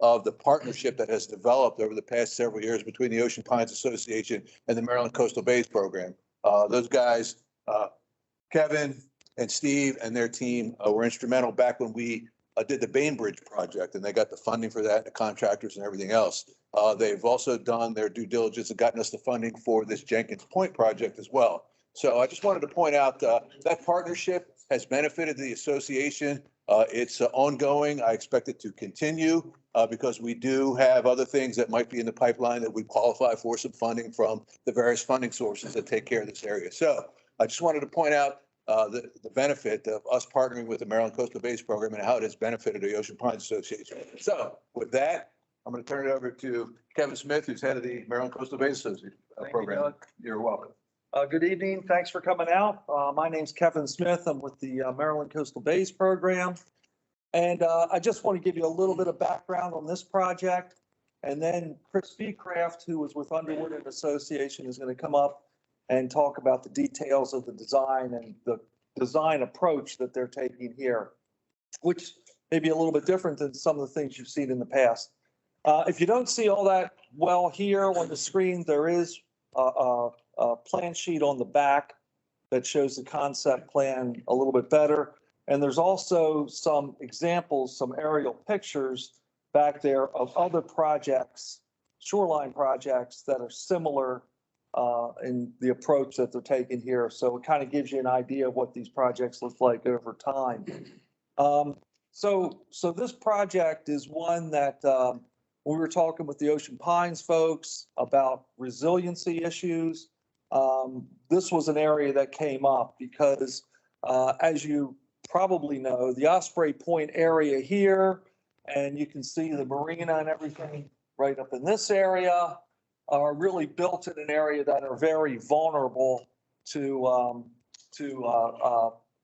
of the partnership that has developed over the past several years between the Ocean Pines Association and the Maryland Coastal Bays Program. Those guys, Kevin and Steve and their team were instrumental back when we did the Bainbridge project, and they got the funding for that, the contractors and everything else. They've also done their due diligence and gotten us the funding for this Jenkins Point project as well. So I just wanted to point out that partnership has benefited the association. It's ongoing. I expect it to continue because we do have other things that might be in the pipeline that we qualify for some funding from the various funding sources that take care of this area. So I just wanted to point out the benefit of us partnering with the Maryland Coastal Bays Program and how it has benefited the Ocean Pines Association. So with that, I'm going to turn it over to Kevin Smith, who's head of the Maryland Coastal Bays Association program. You're welcome. Good evening. Thanks for coming out. My name's Kevin Smith. I'm with the Maryland Coastal Bays Program. And I just want to give you a little bit of background on this project. And then Chris Beecraft, who was with Underwood and Association, is going to come up and talk about the details of the design and the design approach that they're taking here, which may be a little bit different than some of the things you've seen in the past. If you don't see all that well here on the screen, there is a plan sheet on the back that shows the concept plan a little bit better. And there's also some examples, some aerial pictures back there of other projects, shoreline projects that are similar in the approach that they're taking here. So it kind of gives you an idea of what these projects look like over time. So this project is one that we were talking with the Ocean Pines folks about resiliency issues. This was an area that came up because, as you probably know, the Osprey Point area here, and you can see the marina and everything right up in this area, are really built in an area that are very vulnerable to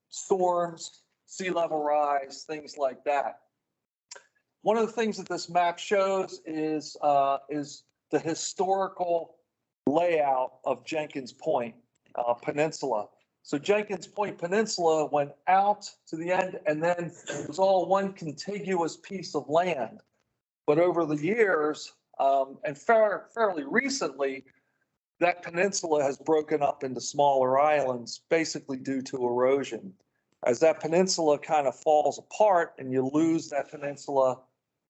storms, sea level rise, things like that. One of the things that this map shows is the historical layout of Jenkins Point Peninsula. So Jenkins Point Peninsula went out to the end, and then it was all one contiguous piece of land. But over the years, and fairly recently, that peninsula has broken up into smaller islands, basically due to erosion. As that peninsula kind of falls apart and you lose that peninsula,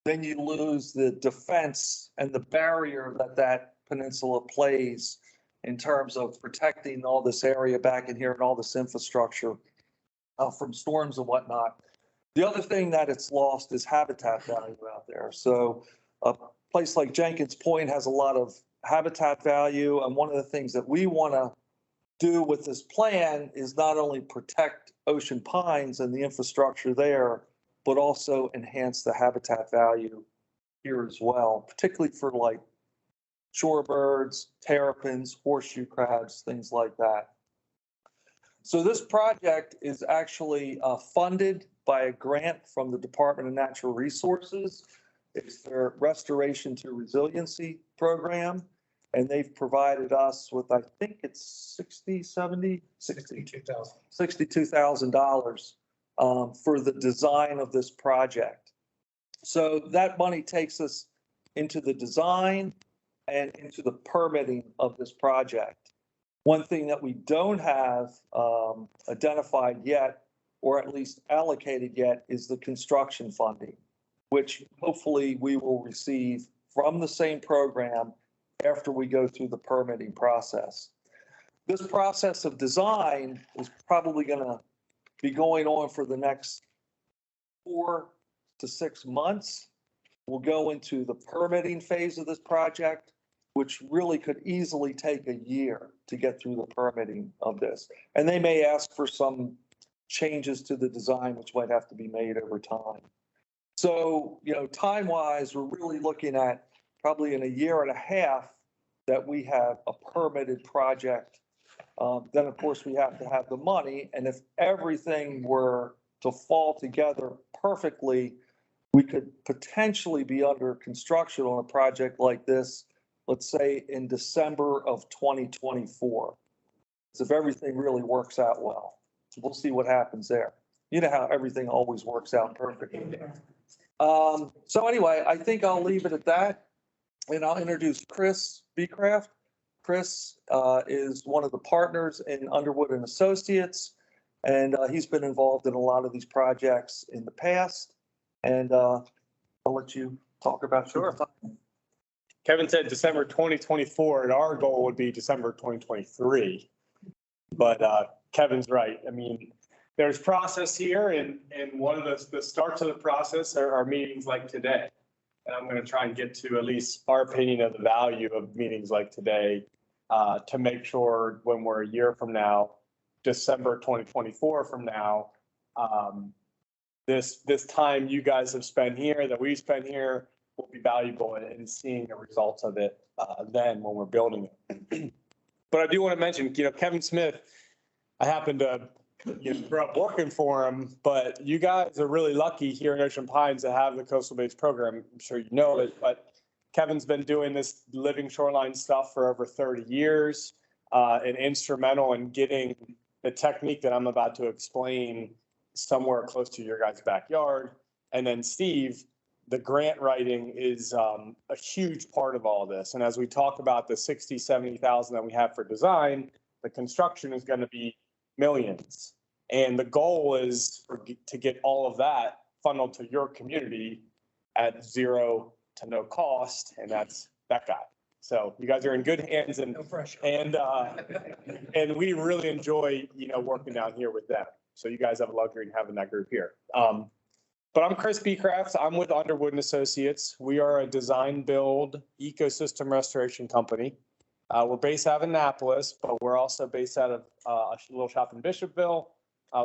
then you lose the defense and the barrier that that peninsula plays in terms of protecting all this area back in here and all this infrastructure from storms and whatnot. The other thing that it's lost is habitat value out there. So a place like Jenkins Point has a lot of habitat value. And one of the things that we want to do with this plan is not only protect Ocean Pines and the infrastructure there, but also enhance the habitat value here as well, particularly for like shorebirds, terrapins, horseshoe crabs, things like that. So this project is actually funded by a grant from the Department of Natural Resources. It's their Restoration to Resiliency program. And they've provided us with, I think it's $62,000 for the design of this project. So that money takes us into the design and into the permitting of this project. One thing that we don't have identified yet, or at least allocated yet, is the construction funding, which hopefully we will receive from the same program after we go through the permitting process. This process of design is probably going to be going on for the next 4 to 6 months. We'll go into the permitting phase of this project, which really could easily take a year to get through the permitting of this. And they may ask for some changes to the design, which might have to be made over time. So, you know, time-wise, we're really looking at probably in a year and a half that we have a permitted project. Then, of course, we have to have the money. And if everything were to fall together perfectly, we could potentially be under construction on a project like this, let's say in December of 2024. So if everything really works out well, we'll see what happens there. You know how everything always works out perfectly. So anyway, I think I'll leave it at that. And I'll introduce Chris Beecraft. Chris is one of the partners in Underwood and Associates. And he's been involved in a lot of these projects in the past. And I'll let you talk about. Sure. Kevin said December 2024, and our goal would be December 2023. But Kevin's right. I mean, there's process here, and one of the starts of the process are meetings like today. And I'm going to try and get to at least our opinion of the value of meetings like today to make sure when we're a year from now, December 2024 from now, this time you guys have spent here, that we spent here, will be valuable in seeing the results of it then when we're building it. But I do want to mention, Kevin Smith, I happen to grow up working for him, but you guys are really lucky here in Ocean Pines to have the Coastal Bays program. I'm sure you know it, but Kevin's been doing this living shoreline stuff for over 30 years and instrumental in getting the technique that I'm about to explain somewhere close to your guys' backyard. And then Steve, the grant writing is a huge part of all this. And as we talk about the 60, 70,000 that we have for design, the construction is going to be millions. And the goal is to get all of that funneled to your community at zero to no cost. And that's that guy. So you guys are in good hands, and we really enjoy, working down here with them. So you guys have a luxury in having that group here. But I'm Chris Beecraft. I'm with Underwood and Associates. We are a design build ecosystem restoration company. We're based out of Annapolis, but we're also based out of a little shop in Bishopville.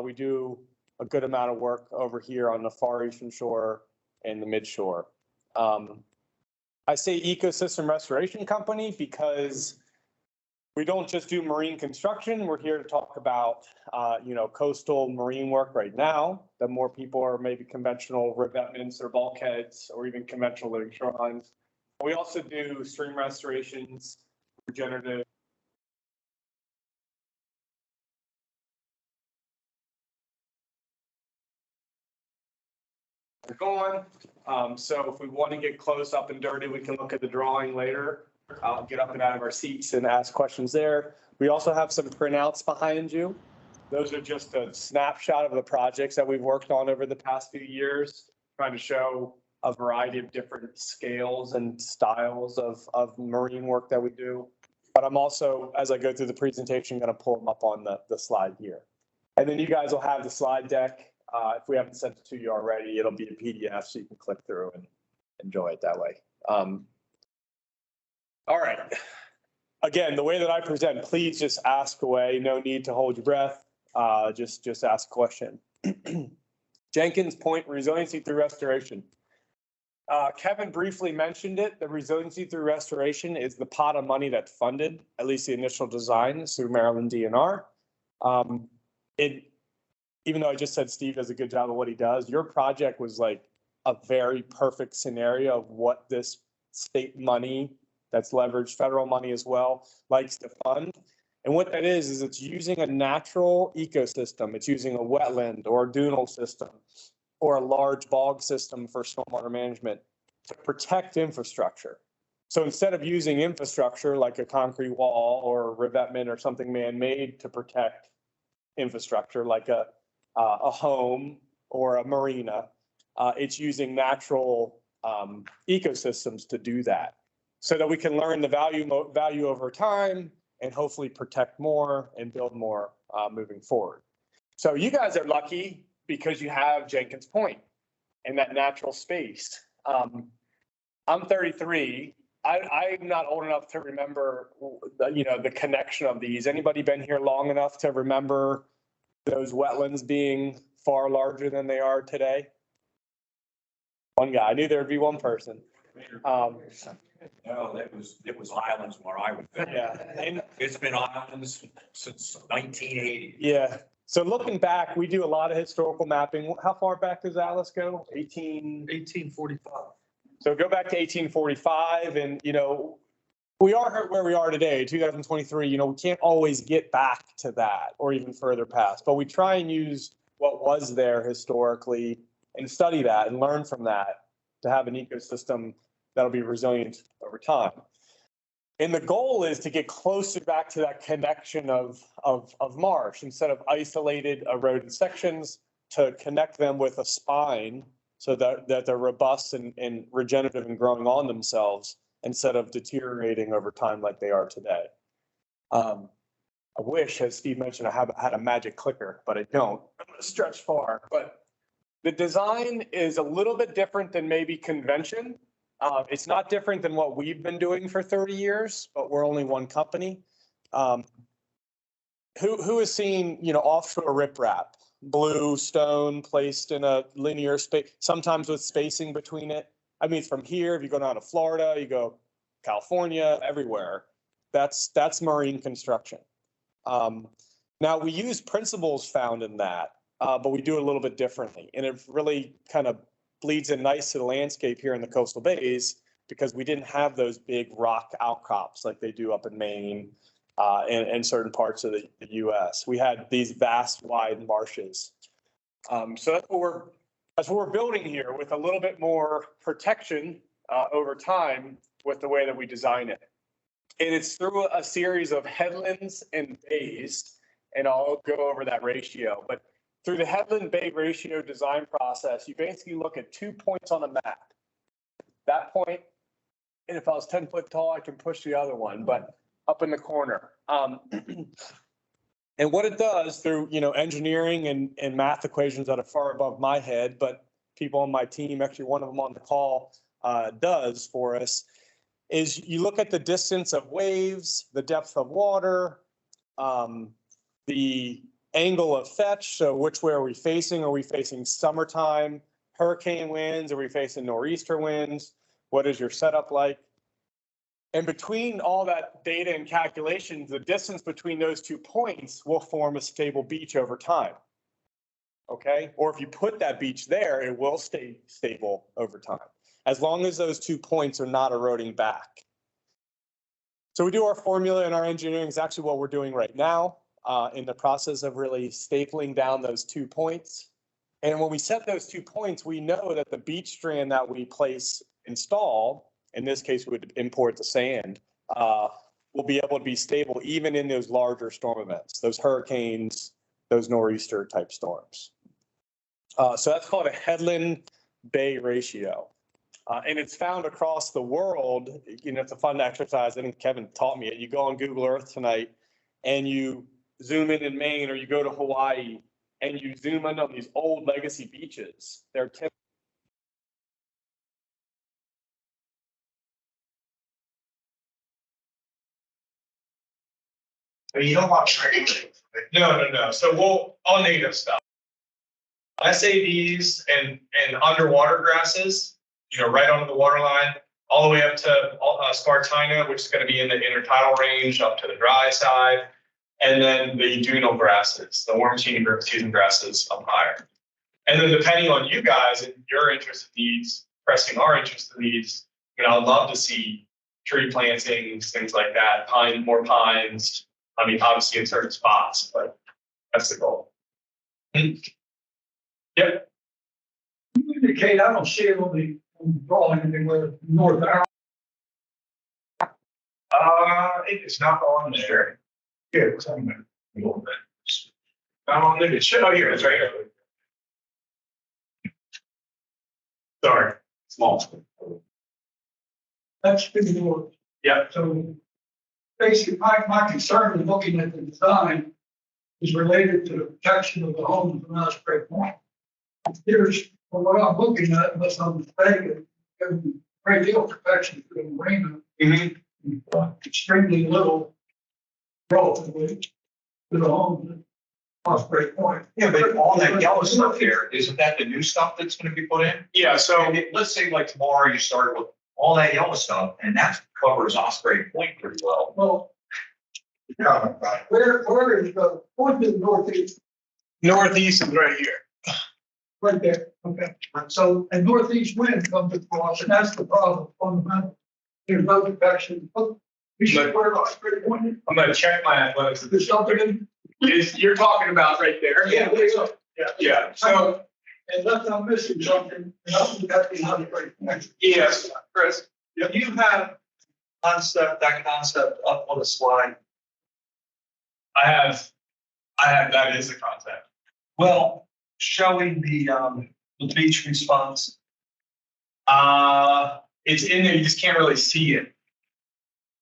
We do a good amount of work over here on the far eastern shore and the mid shore. I say ecosystem restoration company because we don't just do marine construction. We're here to talk about, coastal marine work right now. The more people are maybe conventional revetments or bulkheads or even conventional living shorelines. We also do stream restorations, regenerative. We're going. So if we want to get close up and dirty, we can look at the drawing later. I'll get up and out of our seats and ask questions there. We also have some printouts behind you. Those are just a snapshot of the projects that we've worked on over the past few years, trying to show a variety of different scales and styles of marine work that we do. But I'm also, as I go through the presentation, going to pull them up on the slide here. And then you guys will have the slide deck. If we haven't sent it to you already, it'll be a PDF so you can click through and enjoy it that way. All right. Again, the way that I present, please just ask away. No need to hold your breath. Just ask a question. Jenkins Point, resiliency through restoration. Kevin briefly mentioned it. The resiliency through restoration is the pot of money that funded at least the initial design through Maryland DNR. Even though I just said Steve does a good job of what he does, your project was like a very perfect scenario of what this state money that's leveraged, federal money as well, likes to fund. And what that is it's using a natural ecosystem. It's using a wetland or a dunal system or a large bog system for stormwater management to protect infrastructure. So instead of using infrastructure like a concrete wall or a revetment or something man-made to protect infrastructure like a home or a marina, it's using natural ecosystems to do that, so that we can learn the value over time and hopefully protect more and build more moving forward. So you guys are lucky because you have Jenkins Point and that natural space. I'm 33. I'm not old enough to remember, the connection of these. Anybody been here long enough to remember those wetlands being far larger than they are today? One guy. I knew there'd be one person. No, it was islands where I was. Yeah. And it's been islands since 1980. Yeah. So looking back, we do a lot of historical mapping. How far back does Atlas go? 1845. So go back to 1845 and, we are where we are today, 2023, we can't always get back to that or even further past, but we try and use what was there historically and study that and learn from that to have an ecosystem that'll be resilient over time. And the goal is to get closer back to that connection of marsh, instead of isolated eroded sections, to connect them with a spine so that they're robust and regenerative and growing on themselves instead of deteriorating over time like they are today. I wish, as Steve mentioned, I had a magic clicker, but I don't. I'm going to stretch far. But the design is a little bit different than maybe convention. It's not different than what we've been doing for 30 years, but we're only one company. Who has seen, offshore riprap, blue stone placed in a linear space, sometimes with spacing between it? I mean, from here, if you go down to Florida, you go California, everywhere. That's marine construction. Now we use principles found in that, but we do it a little bit differently. And it really kind of bleeds in nice to the landscape here in the coastal bays, because we didn't have those big rock outcrops like they do up in Maine and certain parts of the US. We had these vast, wide marshes. So that's what we're building here, with a little bit more protection over time with the way that we design it. And it's through a series of headlands and bays, and I'll go over that ratio. But through the headland bay ratio design process, you basically look at 2 points on a map. That point, and if I was 10 foot tall, I can push the other one, but up in the corner. And what it does through, engineering and math equations that are far above my head, but people on my team, actually one of them on the call, does for us, is you look at the distance of waves, the depth of water, the angle of fetch. So which way are we facing? Are we facing summertime hurricane winds? Are we facing nor'easter winds? What is your setup like? And between all that data and calculations, the distance between those 2 points will form a stable beach over time. Okay? Or if you put that beach there, it will stay stable over time, as long as those 2 points are not eroding back. So we do our formula, and our engineering is actually what we're doing right now, in the process of really stapling down those 2 points. And when we set those 2 points, we know that the beach strand that we install, in this case, we would import the sand, will be able to be stable even in those larger storm events, those hurricanes, those nor'easter type storms. So that's called a headland bay ratio. And it's found across the world. It's a fun exercise. I think Kevin taught me it. You go on Google Earth tonight and you zoom in Maine, or you go to Hawaii and you zoom in on these old legacy beaches. They're But you don't want to. No. So all native stuff. SAVs and underwater grasses, right under the water line, all the way up to Spartina, which is going to be in the intertidal range up to the dry side. And then the dunal grasses, the warm season grasses up higher. And then depending on you guys and your interest in needs, pressing our interest in needs, I'd love to see tree plantings, things like that, more pines. I mean, obviously in certain spots, but that's the goal. Yep. You indicate, I don't see it on the drawing anywhere, north arrow. It's not on there. Yeah, it's on there a little bit. I don't think it should. Oh, here, it's right here. Sorry, small. That's pretty north. Yeah. So basically, my concern in looking at the design is related to the protection of the homes from Osprey Point. Here's what I'm looking at, unless I'm mistaken, there's a great deal of protection for the marina. Extremely little relatively to the homes at Osprey Point. Yeah, but all that yellow stuff there, isn't that the new stuff that's gonna be put in? Yeah, so Let's say like tomorrow you started with all that yellow stuff, and that covers Osprey Point pretty well. Well, where is the point to the northeast? northeast is right here. Right there, okay. So, and northeast wind comes across, and that's the problem fundamentally. There's no protection. We should wear Osprey Point. I'm gonna check my athletics. There's something in. You're talking about right there? Yeah, there you go. Yeah. So unless I'm missing something, and I'll be back in another break. Yes, Chris, if you have that concept up on the slide, I have, that is the concept. well, showing the beach response. It's in there, you just can't really see it.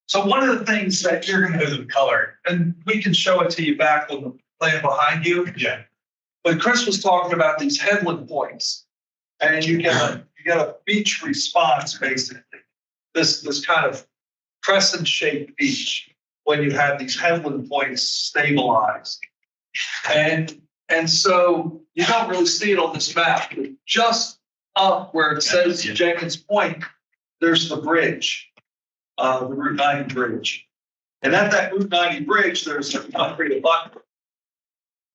So one of the things that you're gonna, Because of color. and we can show it to you back on the plan behind you, Yeah. but Chris was talking about these headland points. And you get a beach response, basically. This kind of crescent shaped beach when you have these headland points stabilized. And so you don't really see it on this map, but just up where it says Yeah. Jenkins Point, there's the bridge, the Route 90 bridge. And at that Route 90 bridge, there's a concrete abutment.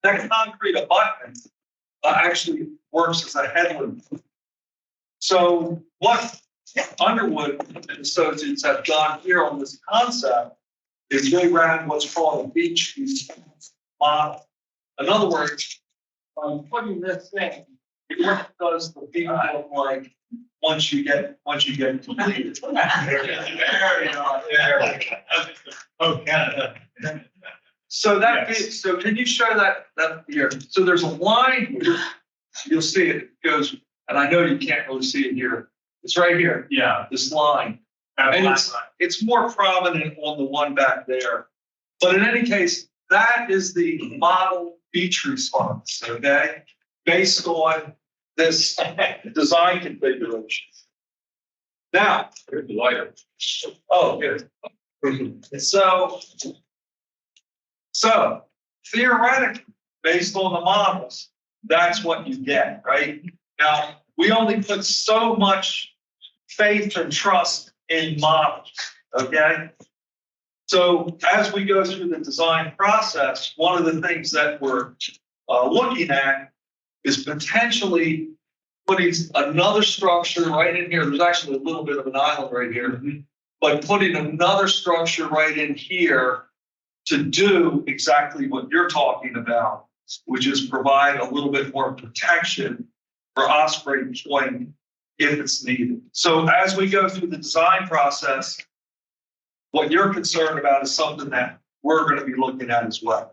That concrete abutment actually works as a headland. So what Underwood and Associates have done here on this concept is they ran what's called a beach response model. In other words, by putting this in, what does the beach look like once you get completed? There you go. There. Oh, Canada. So that Yes. is, so can you show that here? So there's a line here. You'll see it goes, and I know you can't really see it here. It's right here, Yeah. this line. That And black it's, line. it's more prominent on the one back there. But in any case, that is the model beach response, okay? Based on this design configuration. Now, Here's the lighter. oh, good. So theoretically, based on the models, that's what you get, right? Now, we only put so much faith and trust in models, okay? So as we go through the design process, one of the things that we're looking at is potentially putting another structure right in here. There's actually a little bit of an island right here, but putting another structure right in here to do exactly what you're talking about, which is provide a little bit more protection for Osprey Point if it's needed. So as we go through the design process, what you're concerned about is something that we're going to be looking at as well.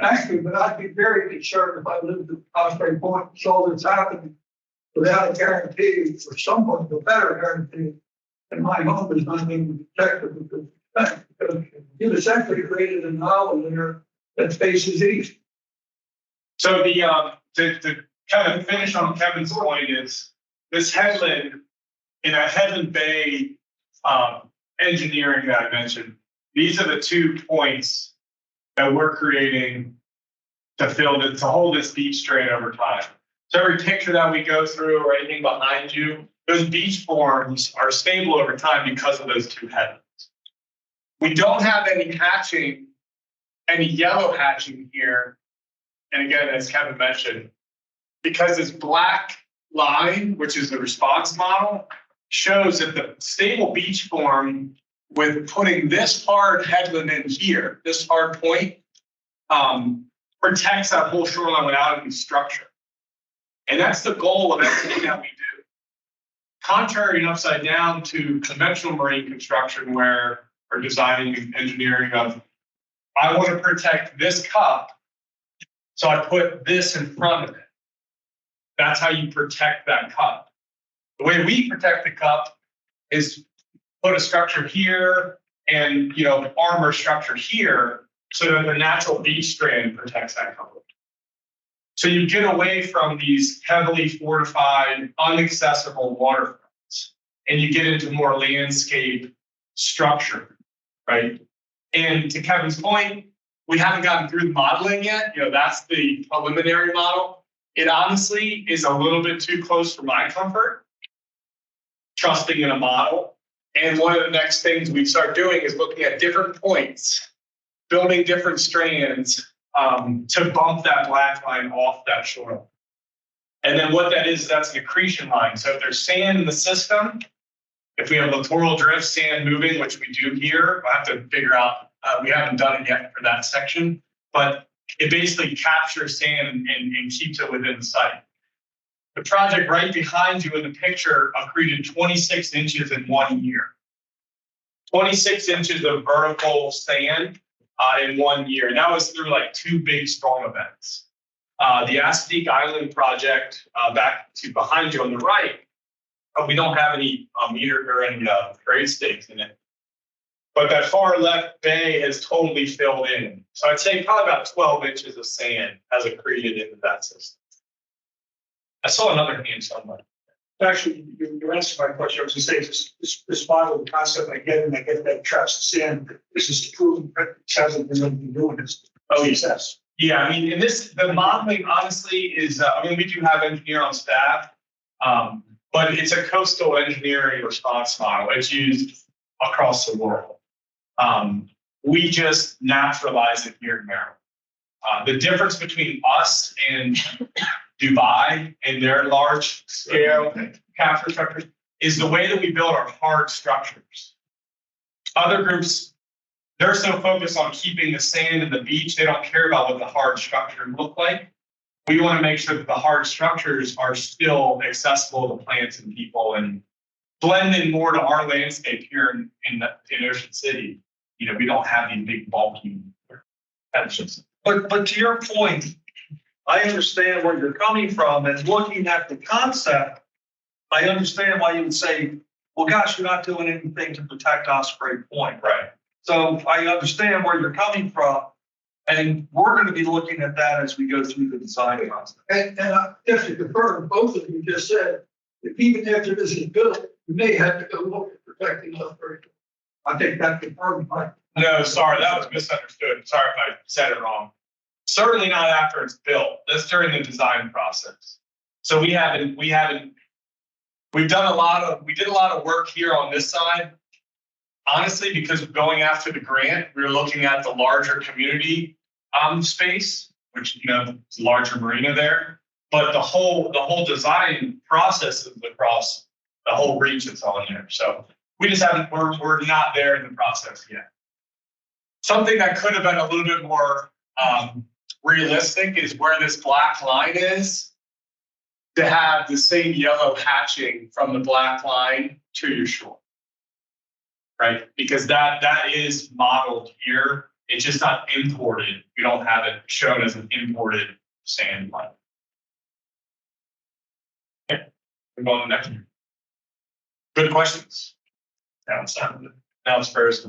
Actually, but I'd be very concerned if I lived at Osprey Point and saw this happening without a guarantee, or someone with a better guarantee, and my home is not being protected because you've essentially created an island there that faces east. So the, to kind of finish on Kevin's point is this headland, in a headland bay, engineering that I mentioned, these are the 2 points that we're creating to hold this beach straight over time. So every picture that we go through or anything behind you, those beach forms are stable over time because of those 2 headlands. We don't have any hatching, any yellow hatching here. And again, as Kevin mentioned, because this black line, which is the response model, shows that the stable beach form with putting this hard headland in here, this hard point, protects that whole shoreline without any structure. And that's the goal of everything that we do. Contrary and upside down to conventional marine construction where, or designing and engineering of, I want to protect this cup, so I put this in front of it. That's how you protect that cup. The way we protect the cup is put a structure here and, armor structure here so that the natural beach strand protects that cup. So you get away from these heavily fortified, inaccessible waterfronts, and you get into more landscape structure, right? And to Kevin's point, we haven't gotten through the modeling yet. That's the preliminary model. It honestly is a little bit too close for my comfort, trusting in a model. And one of the next things we start doing is looking at different points, building different strands to bump that black line off that shore. And then what that is, that's an accretion line. So if there's sand in the system, if we have littoral drift, sand moving, which we do here, we'll have to figure out, we haven't done it yet for that section, but it basically captures sand and keeps it within the site. The project right behind you in the picture accreted 26 inches in 1 year. 26 inches of vertical sand in 1 year. And that was through like 2 big storm events. The Aspeek Island project back to behind you on the right, we don't have any meter or any grade stakes in it. But that far left bay has totally filled in. So I'd say probably about 12 inches of sand has accreted into that system. I saw another hand somewhere. Actually, you answered my question. I was going to say, this model, the concept I get, and I get that traps the sand. This is to prove that it hasn't been doing this. Oh, yes. Yeah, I mean, and the modeling honestly is, we do have engineer on staff, but it's a coastal engineering response model. It's used across the world. We just naturalize it here in Maryland. The difference between us and Dubai and their large scale capture structures is the way that we build our hard structures. Other groups, they're so focused on keeping the sand and the beach, they don't care about what the hard structure look like. We want to make sure that the hard structures are still accessible to plants and people and blend in more to our landscape here in Ocean City. You know, we don't have these big bulky edges. But to your point, I understand where you're coming from, and looking at the concept, I understand why you would say, well, gosh, you're not doing anything to protect Osprey Point. Right. So I understand where you're coming from, and we're going to be looking at that as we go through the design process. And just to confirm, both of you just said, if even after this is built, you may have to go look at protecting us. I think that confirmed my. No, sorry, that was misunderstood. Sorry if I said it wrong. Certainly not after it's built. That's during the design process. So we did a lot of work here on this side. Honestly, because of going after the grant, we were looking at the larger community space, which, you know, it's a larger marina there. But the whole design process is across the whole reach that's on there. So we just we're not there in the process yet. Something that could have been a little bit more realistic is where this black line is, to have the same yellow hatching from the black line to your shore, right? Because that is modeled here. It's just not imported. We don't have it shown as an imported sand line. Okay, we're going to the next one. Good questions. Now it's first.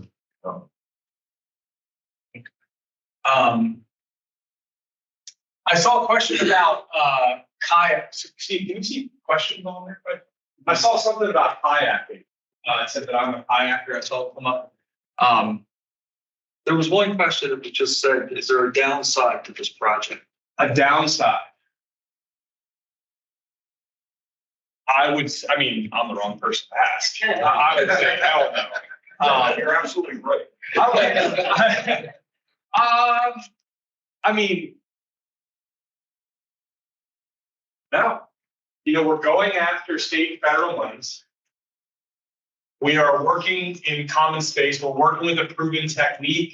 I saw a question about kayaks. Can you see questions on there? I saw something about kayaking. It said that I'm a kayaker. I saw it come up. There was one question that we just said, is there a downside to this project? A downside. I'm the wrong person to ask. I would say hell no. You're absolutely right. No. You know, we're going after state and federal monies. We are working in common space. We're working with a proven technique.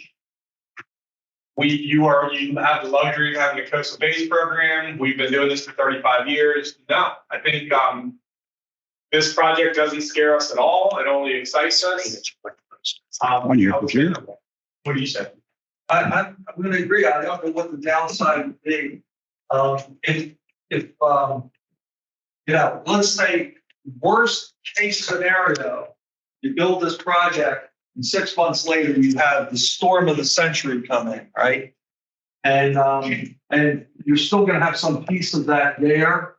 You have the luxury of having a coastal base program. We've been doing this for 35 years. No, I think this project doesn't scare us at all. It only excites us. 1 year. What do you say? I'm going to agree. I don't know what the downside would be. If let's say worst case scenario, you build this project and 6 months later you have the storm of the century come in, right? And you're still going to have some piece of that there.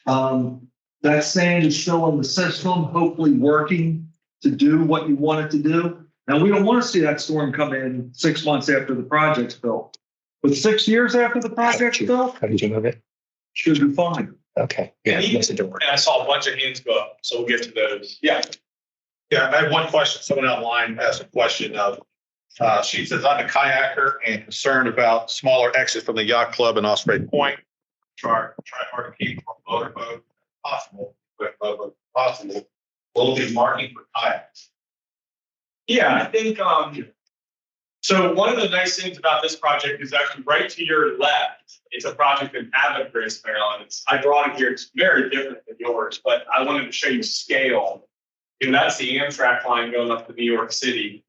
That sand is still in the system, hopefully working to do what you want it to do. Now, we don't want to see that storm come in 6 months after the project's built. But 6 years after the project's built, How did you move it? should be fine. Okay. Yeah, And yes, it did work. I saw a bunch of hands go up, so we'll get to those. Yeah. Yeah, I have one question. Someone online asked a question of, she says, I'm a kayaker and concerned about smaller exits from the yacht club in Osprey Point. Try hard to keep motorboat possible, but possible. Will be marking for kayaks. Yeah, I think So one of the nice things about this project is actually right to your left. It's a project in Abbott, Maryland. I brought it here. It's very different than yours, but I wanted to show you scale. That's the Amtrak line going up to New York City,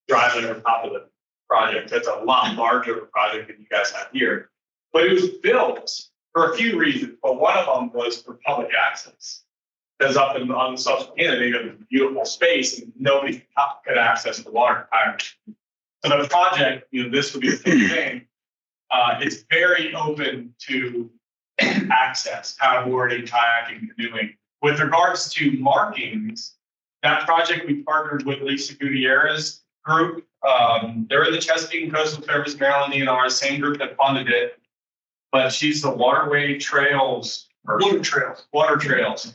driving over top of the project. That's a lot larger of a project than you guys have here. But it was built for a few reasons, but one of them was for public access. Because up on the Susquehanna, they got a beautiful space and nobody could access the water entirely. So the project, this would be the same thing. It's very open to access, paddleboarding, kayaking, canoeing. With regards to markings, that project, we partnered with Lisa Gutierrez group. They're in the Chesapeake and Coastal Service, Maryland, DNR, same group that funded it. But she's the waterway trails. Water trails.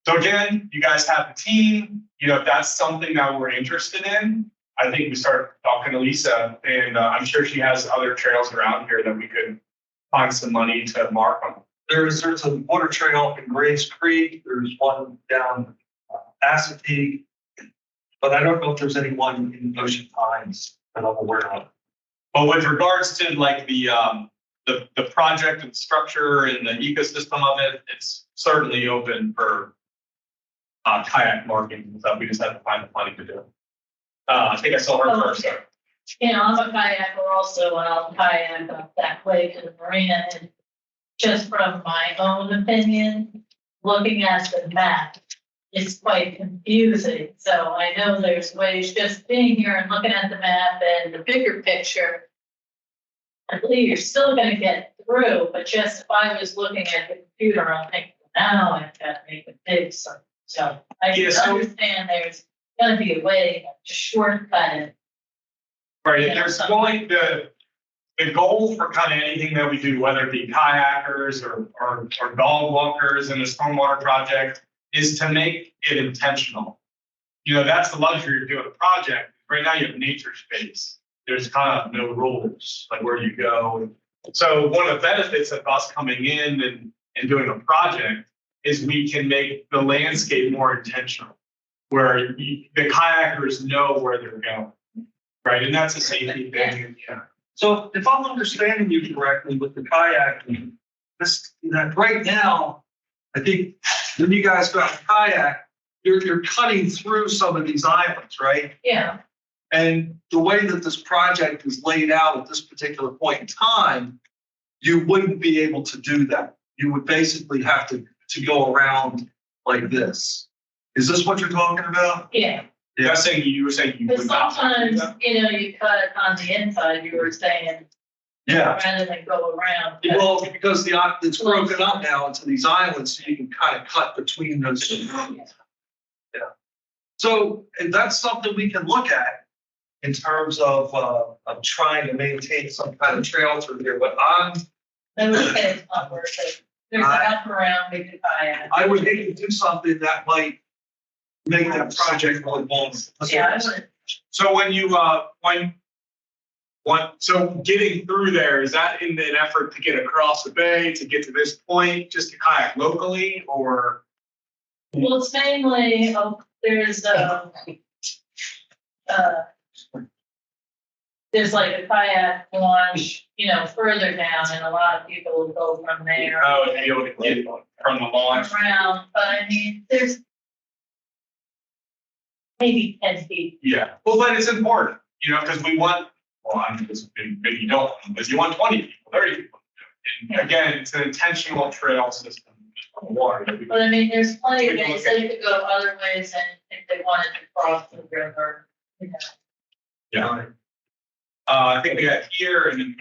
So again, you guys have the team. If that's something that we're interested in, I think we start talking to Lisa, and I'm sure she has other trails around here that we could find some money to mark on. There's a water trail in Graves Creek. There's one down Assateague, but I don't know if there's any one in Ocean Pines that I'm aware of. But with regards to like the project and structure and the ecosystem of it, it's certainly open for kayak marking and stuff. We just have to find the money to do it. I think I saw her first. I'm a kayaker also, and I'll kayak up that way to the marina. And just from my own opinion, looking at the map, it's quite confusing. So I know there's ways, just being here and looking at the map and the bigger picture, I believe you're still going to get through, but just if I was looking at the computer, I'm thinking, now I've got to make a big circle. So I understand there's going to be a way to shortcut it. Right, and there's going the goal for kind of anything that we do, whether it be kayakers or dog walkers in a stormwater project, is to make it intentional. That's the luxury of doing a project. Right now you have nature space. There's kind of no rules, like where do you go? So one of the benefits of us coming in and doing a project is we can make the landscape more intentional, where the kayakers know where they're going, right? And that's a safety thing. Yeah. So if I'm understanding you correctly with the kayaking, that right now, I think when you guys got a kayak, you're cutting through some of these islands, right? Yeah. And the way that this project is laid out at this particular point in time, you wouldn't be able to do that. You would basically have to go around like this. Is this what you're talking about? Yeah. You were saying you But would not. sometimes, you cut on the inside, you were saying, Yeah. rather than go around. Well, because it's broken up now into these islands, so you can kind of cut between those. Yeah. So, and that's something we can look at in terms of trying to maintain some kind of trail through here. But That would say it's not worth it. There's a wrap around, we could kayak. I would hate to do something that might make that project really vulnerable. Yeah, I would. So when you so getting through there, is that in an effort to get across the bay to get to this point, just to kayak locally, or? Well, it's mainly, there's like a kayak launch, further down, and a lot of people will go from there. Oh, and be able to get from the launch. Around, but I mean, there's maybe 10 feet. Yeah, well, but it's important, because we want, maybe you don't, but you want 20 people, 30 people. And again, it's an intentional trail system on water. But I mean, there's plenty of ways they could go other ways, and if they wanted to cross the river, Yeah. I think we got here and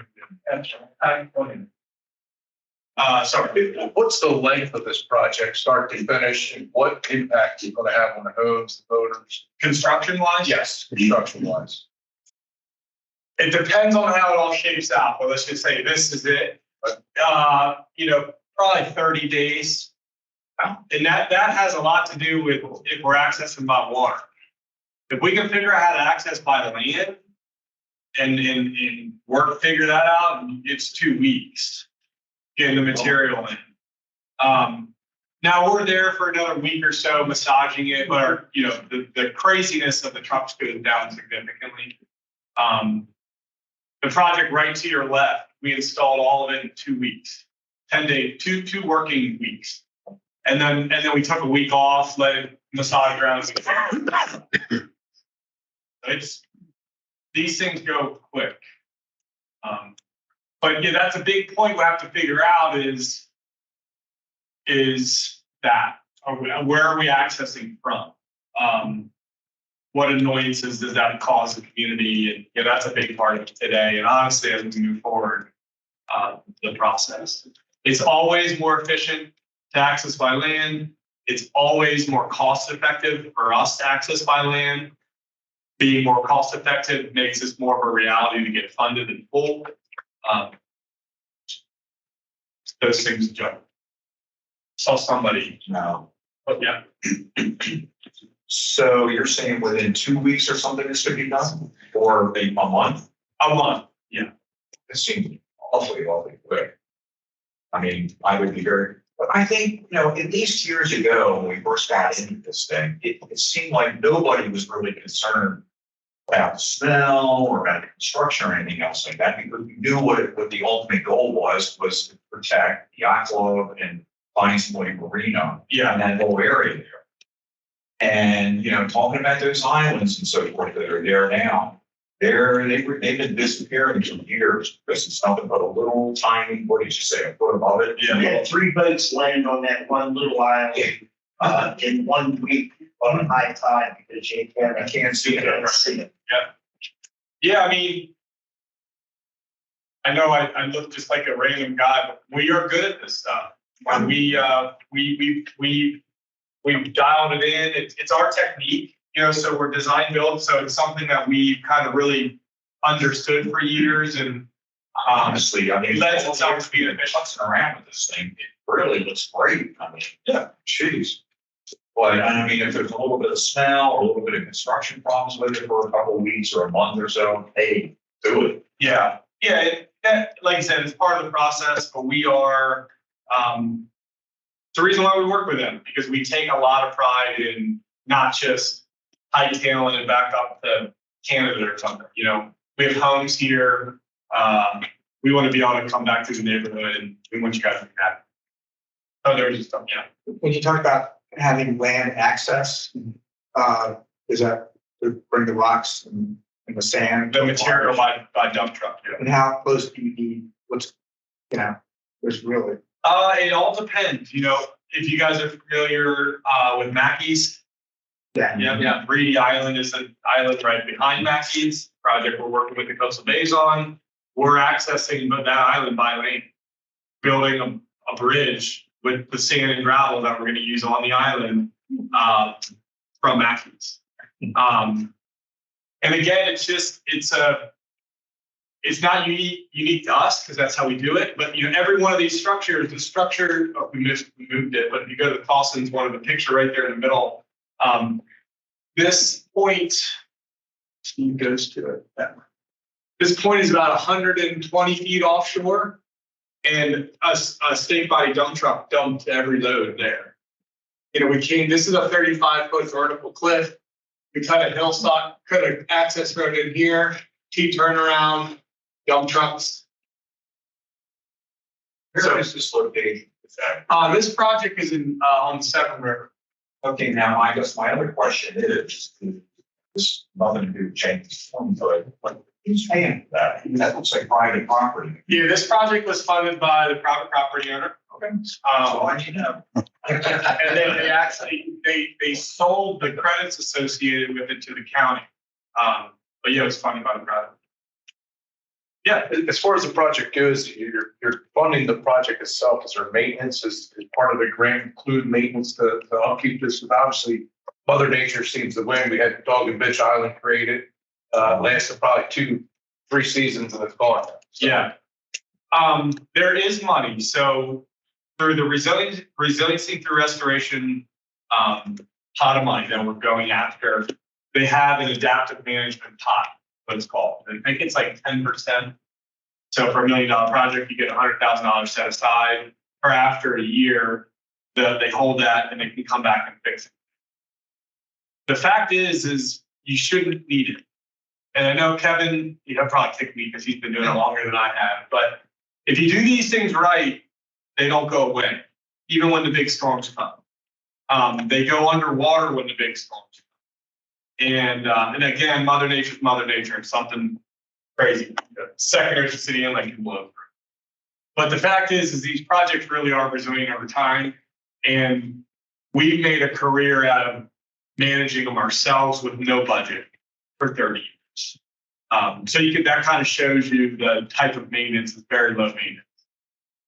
sorry. What's the length of this project, start to finish, and what impact is it going to have on the homes, the voters? Construction wise? Yes, construction wise. It depends on how it all shapes out, but let's just say this is it. Probably 30 days. And that has a lot to do with if we're accessing by water. If we can figure out how to access by the land and figure that out, it's 2 weeks getting the material in. Now we're there for another week or so massaging it, but the craziness of the trucks goes down significantly. The project right to your left, we installed all of it in 2 weeks, 10 days, two working weeks. And then we took a week off, let it massage around. These things go quick. But yeah, that's a big point we have to figure out is that, where are we accessing from? What annoyances does that cause the community? And yeah, that's a big part of it today. And honestly, as we move forward, the process, it's always more efficient to access by land. It's always more cost effective for us to access by land. Being more cost effective makes this more of a reality to get funded in full. Those things jump. Saw somebody. No. But yeah. So you're saying within 2 weeks or something this could be done, or a month? A month. Yeah. It seems awfully quick. I mean, I would be very, but I think, at least years ago, when we first got into this thing, it seemed like nobody was really concerned about the smell or about the construction or anything else like that, because we knew what the ultimate goal was to protect the yacht club and Finding Point Marina Yeah. and that whole area there. And, talking about those islands and so forth that are there now, they've been disappearing for years because it's nothing but a little tiny, what did you say, a foot above it? Yeah, 3 boats land on that one little island in 1 week on a high tide because you can't see it. Yeah, I mean, I know I look just like a random guy, but we are good at this stuff. And we've dialed it in. It's our technique, so we're design build. So it's something that we've kind of really understood for years. And honestly, I mean, lets itself to be efficient around with this thing. It really looks great. I mean, yeah, geez. But I mean, if there's a little bit of smell or a little bit of construction problems with it for a couple of weeks or a month or so, hey, do it. Yeah. Like I said, it's part of the process, but we are. It's the reason why we work with them, because we take a lot of pride in not just hightailing it back up to Canada or something. We have homes here. We want to be able to come back to the neighborhood, and we want you guys to be happy. Oh, there's just stuff. Yeah. When you talk about having land access, is that to bring the rocks and the sand? The material by dump truck. Yeah. And how close do you need? There's really. It all depends. If you guys are familiar with Mackey's. Yeah. Reedy Island is an island right behind Mackey's project we're working with the Coastal Bays on. We're accessing that island by lane, building a bridge with the sand and gravel that we're going to use on the island from Mackey's. And again, it's not unique to us because that's how we do it. But every one of these structures, we moved it. But if you go to the Paulson's one of the picture right there in the middle, this point, Steve goes to it. This point is about 120 feet offshore, and a state body dump truck dumped every load there. This is a 35-foot vertical cliff. We cut a hillside, cut an access road in here, T-turnaround, dump trucks. Where is this location? This project is on the Severn River. Okay, now I guess my other question is, this nothing to do with Jenkins Point, but who's paying for that? That looks like private property. Yeah, this project was funded by the private property owner. Okay. I need to know. And then they actually they sold the credits associated with it to the county. But yeah, it was funded by the private. Yeah, as far as the project goes, you're funding the project itself. Is there maintenance? Is part of the grant include maintenance to upkeep this? Obviously, Mother Nature seems to win. We had Dog and Bitch Island created, lasted probably 2-3 seasons, and it's gone. So. Yeah, there is money. So through the resiliency through restoration pot of money that we're going after, they have an adaptive management pot. What it's called. I think it's like 10%. So for $1 million project, you get $100,000 set aside. Or after a year, they hold that and they can come back and fix it. The fact is you shouldn't need it. and I know Kevin, he'll probably kick me because he's been doing it longer than I have, but if you do these things right, they don't go away, even when the big storms come. They go underwater when the big storms come. And again, Mother Nature's Mother Nature, and something crazy. Second Ocean City Inlet can blow through. But the fact is these projects really are resilient over time. And we've made a career out of managing them ourselves with no budget for 30 years. So that kind of shows you the type of maintenance is very low maintenance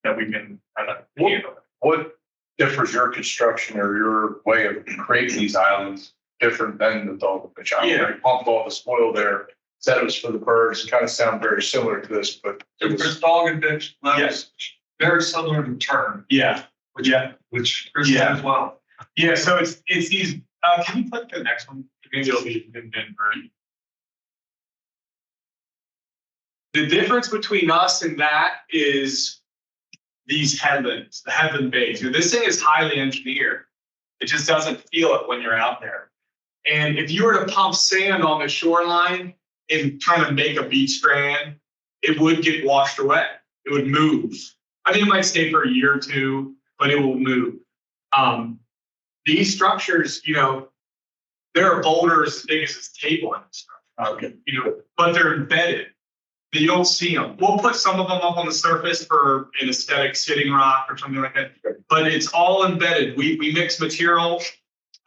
that we can kind of handle. What differs your construction or your way of creating these islands different than the Dog Beach Island? Yeah. You pumped all the spoil there, said it was for the birds, kind of sound very similar to this, but it There's was. dog and bitch. Yes. Very similar to turn, Yeah. which Chris did as well. Yeah. So it's these. Can you click the next one? Maybe it'll be in Denver. The difference between us and that is these headlands, the headland bays. This thing is highly engineered. It just doesn't feel it when you're out there. And if you were to pump sand on the shoreline and trying to make a beach strand, it would get washed away. It would move. I mean, it might stay for a year or two, but it will move. These structures, there are boulders as big as this table in this structure. Okay. But they're embedded. You don't see them. We'll put some of them up on the surface for an aesthetic sitting rock or something like that, but it's all embedded. We mix material,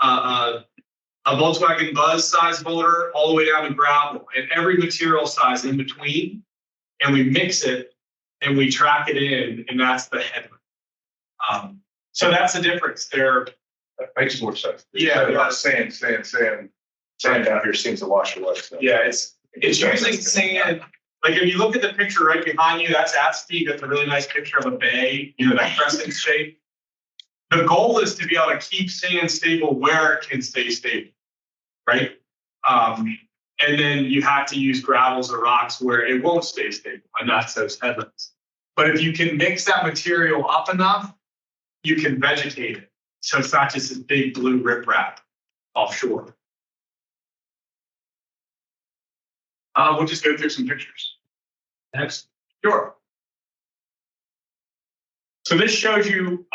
a Volkswagen Buzz size boulder all the way down to gravel and every material size in between, and we mix it and we track it in, and that's the headland. So that's the difference. That makes more sense. Yeah. Not sand down here seems to wash away. So. Yeah, it's using sand. Like if you look at the picture right behind you, that's at Steve. That's a really nice picture of a bay, that crescent shape. The goal is to be able to keep sand stable where it can stay stable, right? And then you have to use gravels or rocks where it won't stay stable, and that's those headlands. But if you can mix that material up enough, you can vegetate it. So it's not just this big blue riprap offshore. We'll just go through some pictures. Next. Sure. So this shows you,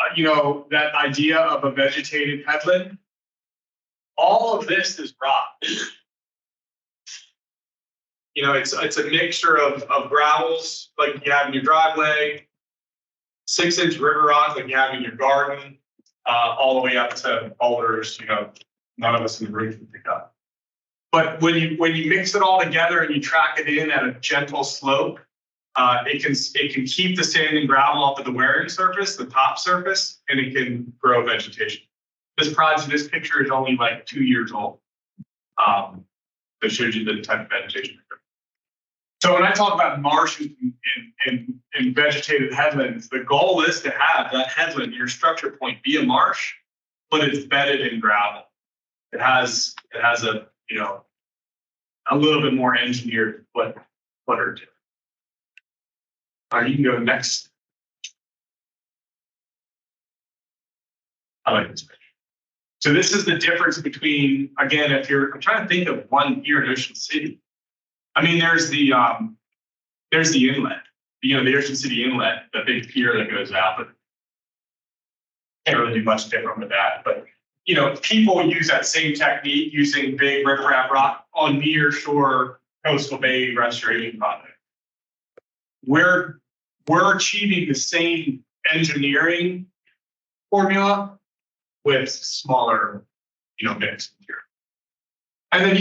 that idea of a vegetated headland. All of this is rock. It's a mixture of gravels like you have in your driveway, 6-inch river rock like you have in your garden, all the way up to boulders, none of us in the room can pick up. But when you mix it all together and you track it in at a gentle slope, it can keep the sand and gravel up at the wearing surface, the top surface, and it can grow vegetation. This picture is only like 2 years old. That shows you the type of vegetation. So when I talk about marshes and vegetated headlands, the goal is to have that headland, your structure point, be a marsh, but it's bedded in gravel. It has a a little bit more engineered footer to it. You can go next. I like this picture. So this is the difference between, again, I'm trying to think of one here in Ocean City. I mean, there's the inlet, the Ocean City Inlet, the big pier that goes out, but can't really do much different with that. But people use that same technique using big riprap rock on near shore coastal bay restoration project. We're achieving the same engineering formula with smaller, mix material. And then,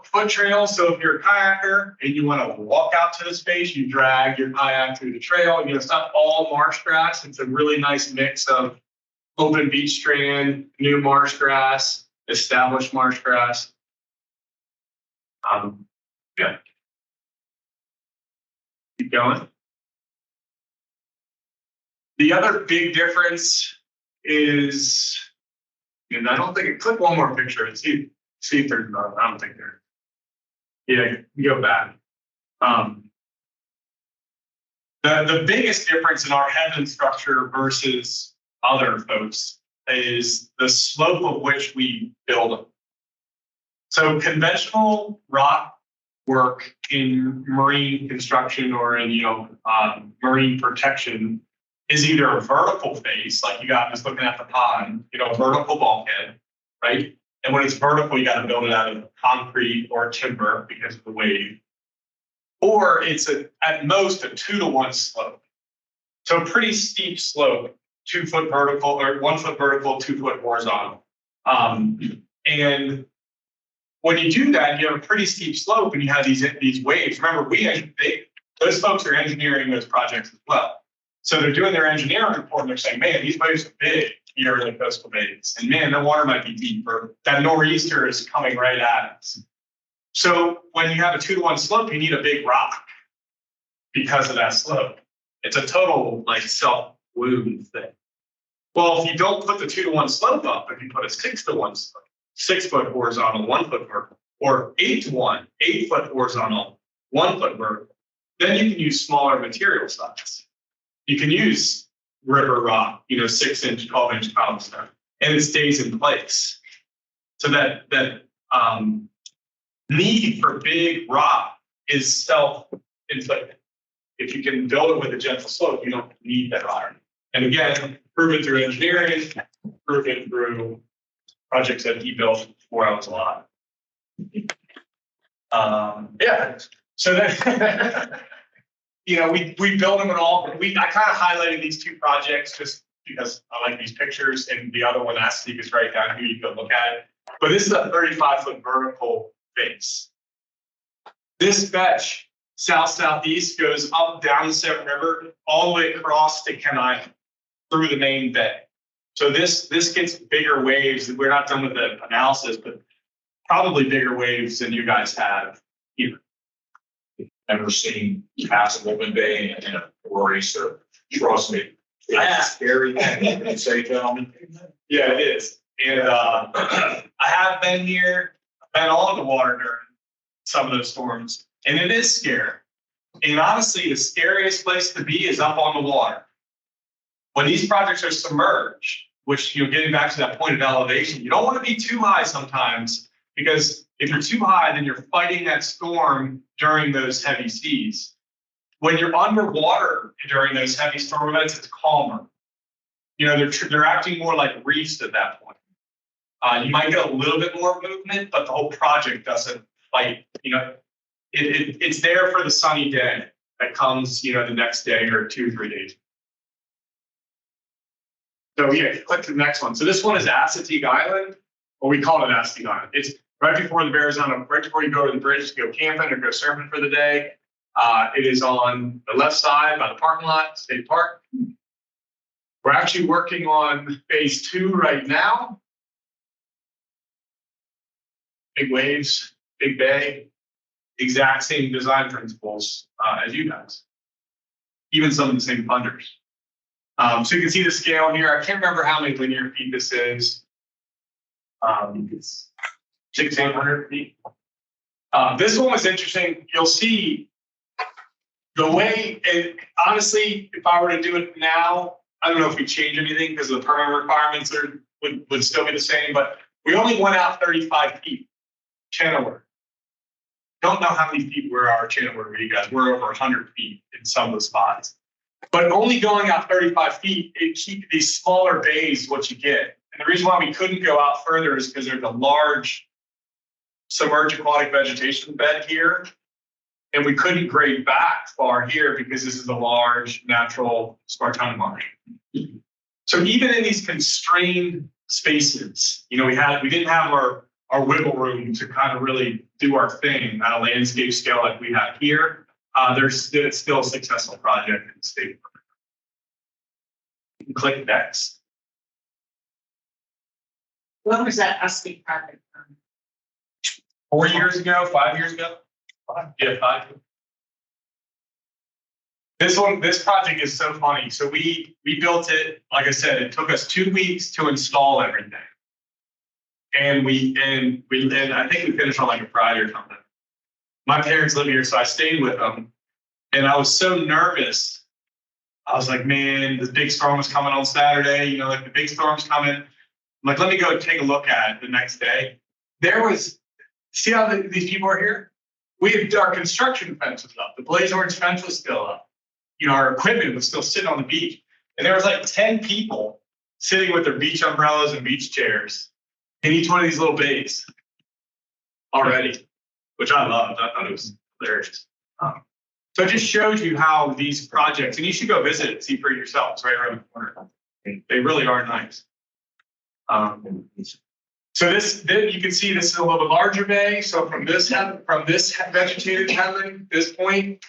foot trails. So if you're a kayaker and you want to walk out to the space, you drag your kayak through the trail. It's not all marsh grass. It's a really nice mix of open beach strand, new marsh grass, established marsh grass. Yeah. Keep going. The other big difference is, and I don't think it, click one more picture and see if there's none. I don't think there. Yeah, go back. The biggest difference in our headland structure versus other folks is the slope of which we build them. So conventional rock work in marine construction or in, marine protection is either a vertical face, like you got just looking at the pond, a vertical bulkhead, right? And when it's vertical, you got to build it out of concrete or timber because of the wave. Or it's at most a 2-to-1 slope. So a pretty steep slope, 2 foot vertical or 1 foot vertical, 2 foot horizontal. And when you do that, you have a pretty steep slope and you have these waves. Remember, those folks are engineering those projects as well. So they're doing their engineering report and they're saying, man, these waves are big here in the coastal bays. And man, the water might be deeper. That nor'easter is coming right at us. So when you have a 2-to-1 slope, you need a big rock because of that slope. It's a total self-wound thing. Well, if you don't put the 2-to-1 slope up, if you put a 6-to-1 slope, 6 foot horizontal, 1 foot vertical, or 8-to-1, 8 foot horizontal, 1 foot vertical, then you can use smaller material size. You can use river rock, 6-inch, 12-inch cobblestone, and it stays in place. So that need for big rock is self-inflicted. If you can build it with a gentle slope, you don't need that rock. And again, proven through engineering, proven through projects that he built before I was alive. Yeah. So then, we build them and all. I kind of highlighted these 2 projects just because I like these pictures, and the other one, Astic, is right down here. You can look at it. But this is a 35-foot vertical face. This fetch, south-southeast, goes up down the Severn River, all the way across to Kent Island, through the main bay. So this gets bigger waves. We're not done with the analysis, but probably bigger waves than you guys have here. Never seen past Woman Bay and a Rory, so trust me, it's scary. Say, gentlemen. Yeah, it is. And I have been here, been all in the water during some of those storms, and it is scary. And honestly, the scariest place to be is up on the water. When these projects are submerged, which, getting back to that point of elevation, you don't want to be too high sometimes, because if you're too high, then you're fighting that storm during those heavy seas. When you're underwater during those heavy storm events, it's calmer. They're acting more like reefs at that point. You might get a little bit more movement, but the whole project doesn't fight. It's there for the sunny day that comes, the next day or 2 or 3 days. So yeah, click to the next one. So this one is Assateague Island, or we call it Assateague Island. It's right before the Verrazano, right before you go to the bridge to go camping or go surfing for the day. It is on the left side by the parking lot, State Park. We're actually working on phase 2 right now. Big waves, big bay, exact same design principles as you guys. Even some of the same funders. So you can see the scale here. I can't remember how many linear feet this is. It's 600-800 feet. This one was interesting. You'll see the way, honestly, if I were to do it now, I don't know if we change anything because the permit requirements would still be the same, but we only went out 35 feet channel work. Don't know how many feet we're our channel work with you guys. We're over 100 feet in some of the spots. But only going out 35 feet, it keeps these smaller bays what you get. And the reason why we couldn't go out further is because there's a large submerged aquatic vegetation bed here. And we couldn't grade back far here because this is a large natural Spartina marsh. So even in these constrained spaces, we didn't have our wiggle room to kind of really do our thing at a landscape scale like we have here. It's still a successful project in the state. You can click next. When was that Astic project? 4 years ago, 5 years ago? 5. Yeah, 5. This project is so funny. So we built it, like I said, it took us 2 weeks to install everything. And I think we finished on like a Friday or something. My parents live here, so I stayed with them. And I was so nervous. I was like, man, this big storm was coming on Saturday. The big storm's coming. I'm like, let me go take a look at it the next day. See how these people are here? our construction fence was up. The blaze orange fence was still up. You know, our equipment was still sitting on the beach. And there was like 10 people sitting with their beach umbrellas and beach chairs in each one of these little bays already, which I loved. I thought it was hilarious. So it just shows you how these projects, and you should go visit it, see for yourselves right around the corner. They really are nice. So then you can see this is a little bit larger bay. So from this vegetated headland, this point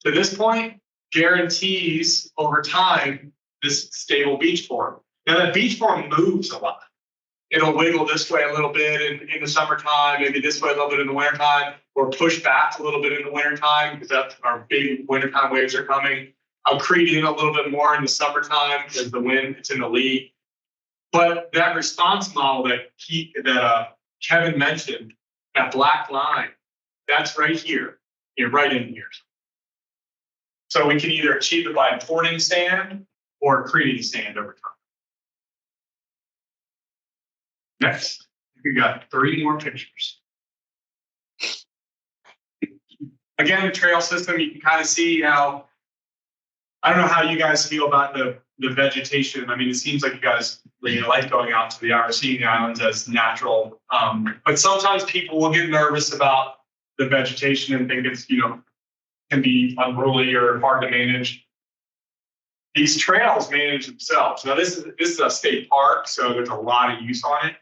to this point, guarantees over time this stable beach form. Now that beach form moves a lot. It'll wiggle this way a little bit in the summertime, maybe this way a little bit in the wintertime, or push back a little bit in the wintertime because that's our big wintertime waves are coming. I'll creep in a little bit more in the summertime because the wind, it's in the lee. But that response model that Kevin mentioned, that black line, that's right here. You're right in here. So we can either achieve it by pouring sand or creating sand over time. Next, we got 3 more pictures. Again, the trail system, you can kind of see how, I don't know how you guys feel about the vegetation. I mean, it seems like you guys like going out to the RC islands as natural. But sometimes people will get nervous about the vegetation and think it's, can be unruly or hard to manage. These trails manage themselves. Now, this is a state park, so there's a lot of use on it.